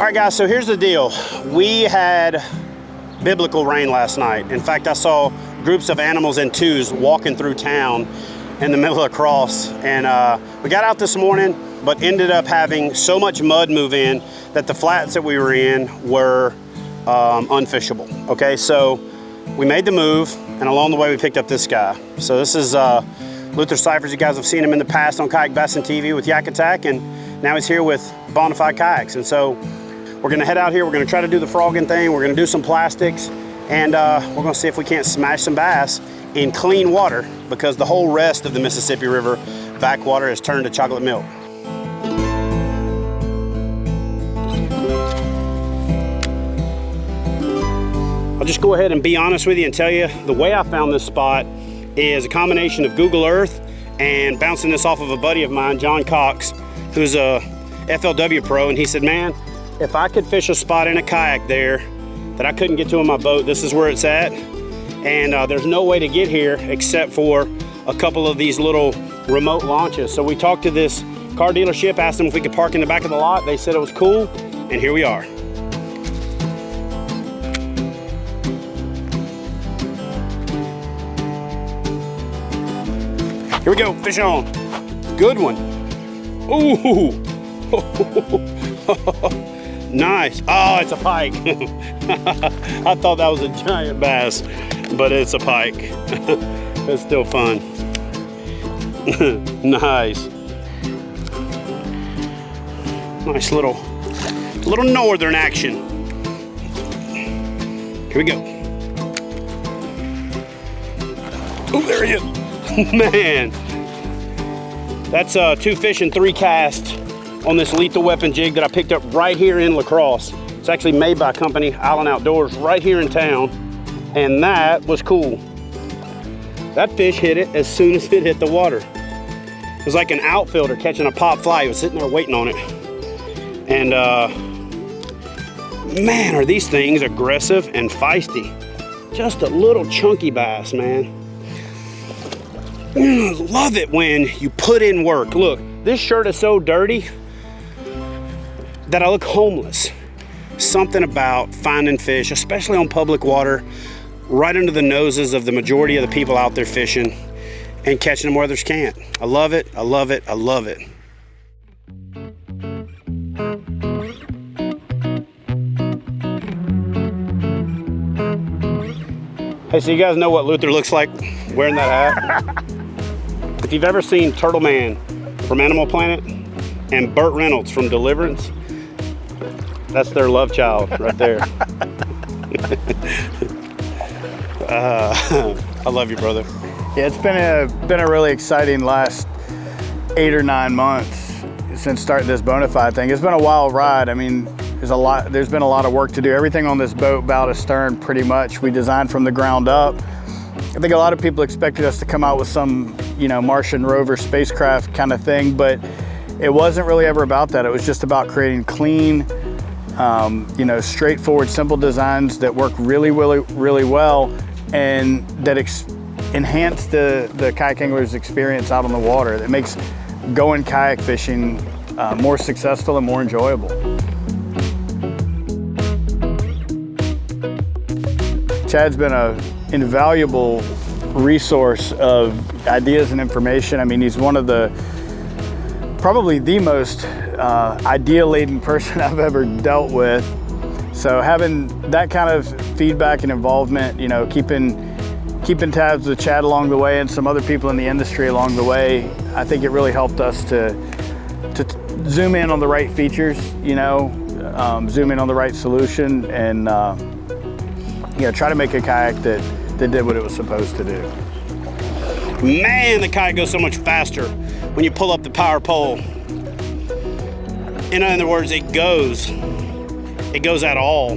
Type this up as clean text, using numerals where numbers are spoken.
All right, guys, so here's the deal. We had biblical rain last night. In fact, I saw groups of animals in twos walking through town in the middle of the cross. And we got out this morning, but ended up having so much mud move in that the flats that we were in were unfishable. Okay, so we made the move, and along the way we picked up this guy. So this is Luther Cifers. You guys have seen him in the past on KayakBassFishing TV with Yak Attack, and now he's here with Bonafide Kayaks. And so we're gonna head out here, we're gonna try to do the frogging thing, we're gonna do some plastics, and we're gonna see if we can't smash some bass in clean water, because the whole rest of the Mississippi River backwater has turned to chocolate milk. I'll just go ahead and be honest with you and tell you, the way I found this spot is a combination of Google Earth and bouncing this off of a buddy of mine, John Cox, who's a FLW pro, and he said, man, if I could fish a spot in a kayak there that I couldn't get to in my boat, this is where it's at. And there's no way to get here except for a couple of these little remote launches. So we talked to this car dealership, asked them if we could park in the back of the lot. They said it was cool, and here we are. Here we go, fish on. Good one. Ooh. Nice. Oh, it's a pike. I thought that was a giant bass, but it's a pike. It's still fun. Nice. Nice little northern action. Here we go. Oh, there he is. Man, that's 2 fish and 3 casts on this Lethal Weapon jig that I picked up right here in La Crosse. It's actually made by a company, Island Outdoors, right here in town, and that was cool. That fish hit it as soon as it hit the water. It was like an outfielder catching a pop fly. He was sitting there waiting on it. And man, are these things aggressive and feisty. Just a little chunky bass, man. Love it when you put in work. Look, this shirt is so dirty that I look homeless. Something about finding fish, especially on public water, right under the noses of the majority of the people out there fishing and catching them where others can't. I love it, I love it, I love it. Hey, so you guys know what Luther looks like wearing that hat? If you've ever seen Turtle Man from Animal Planet and Burt Reynolds from Deliverance, that's their love child right there. I love you, brother. Yeah, it's been a really exciting last 8 or 9 months since starting this Bonafide thing. It's been a wild ride. I mean, there's been a lot of work to do. Everything on this boat, bow to stern, pretty much, we designed from the ground up. I think a lot of people expected us to come out with some, Martian rover spacecraft kind of thing, but it wasn't really ever about that. It was just about creating clean, straightforward, simple designs that work really, really, really well, and that enhance the kayak angler's experience out on the water. That makes going kayak fishing more successful and more enjoyable. Chad's been an invaluable resource of ideas and information. I mean, he's one of probably the most idea-laden person I've ever dealt with. So having that kind of feedback and involvement, keeping tabs with Chad along the way and some other people in the industry along the way, I think it really helped us to zoom in on the right features, zoom in on the right solution, and try to make a kayak that did what it was supposed to do. Man, the kayak goes so much faster when you pull up the power pole. In other words, it goes at all.